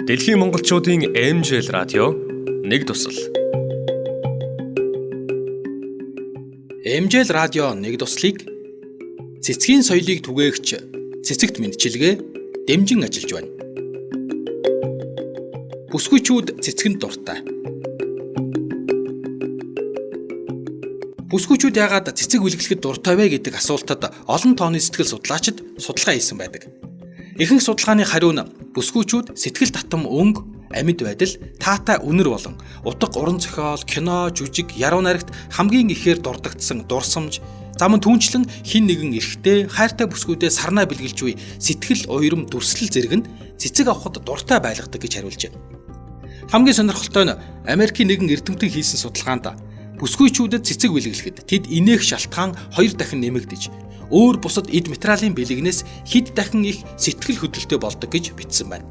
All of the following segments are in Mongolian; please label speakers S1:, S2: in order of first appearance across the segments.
S1: Дэлхийн монголчуудын MJL радио нэг тусал.
S2: MJL радио нэг туслыг цэцгийн соёлыг түгээгч цэцэгт мэдчилгээ дэмжин ажиллаж байна. Бүсгүйчүүд цэцгэнд дуртай. Бүсгүйчүүд яагаад цэцэг үлгэлэхэд дуртай вэ гэдэг асуултад олон тооны сэтгэл судлаачид судалгаа хийсэн байдаг. Ихэнх судалгааны хариу нь бүсгүйчүүд сэтгэл татам өнгө, амьд байдал, таатай үнэр болон утга уран зохиол, кино, жүжиг, яруу найрагт хамгийн ихээр дурддагдсан дурсамж, зам түнчлэн хин нэгэн эрхтэй, хайртай бүсгүйдээ сарнаа бэлгэлж буй сэтгэл уйрам дүрслэл зэрэг нь цэцэг авахд дуртай байлгадаг гэж хариулжээ. Хамгийн сонирхолтой нь Америкийн нэгэн эрдэмтэн хийсэн судалгаанд бүсгүйчүүдэд цэцэг бэлгэлэхэд тэд инээх шалтгаан 2 дахин нэмэгдэж, өөр бусад эд материалын бэлэгнээс хэд дахин их сэтгэл хөдлөлтөй болдог гэж бичсэн байна.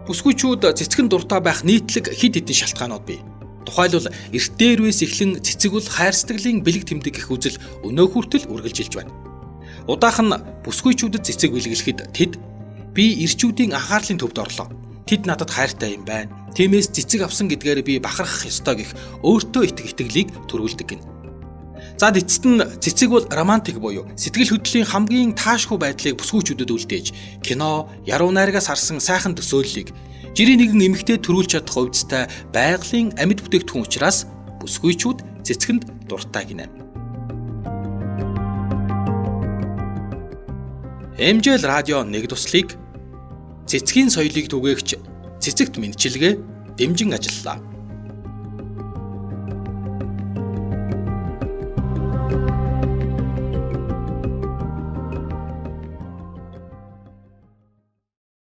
S2: Бүсгүйчүүд цэцгэн дуртай байх нийтлэг хэд хэдэн шалтгаанууд бий. Тухайлбал эрт дээрвээс эхлэн цэцэг бол хайр сэтгэлийн бэлэг тэмдэг гэх үзэл өнөө хүртэл үргэлжилж байна. Удаахан бүсгүйчүүдэд цэцэг бэлгэлэхэд тэд би ирчүүдийн анхаарлын төвд орлоо. Тэд надад хайртай юм байна. Тиймээс цэцэг авсан гэдгээр би бахархах ёстой гэх өөртөө итгэлийг төрүүлдэг гин. За эцэст нь цэцэг бол романтик буюу сэтгэл хөдлөлийн хамгийн таашгүй байдлыг бүсгүйчүүдэд үлдээж, кино, яруу найрагаас харсан сайхан төсөөллийг жирийн нэгэн эмэгтэй төрүүлж чадах увдстай байгалийн амьд бүтээгдэхүүн учраас бүсгүйчүүд цэцгэнд дуртай гинэ. MJL радио нэг туслыг цэцгийн соёлыг түгээгч цэцэгт мэдчилгээ дэмжин ажиллалаа.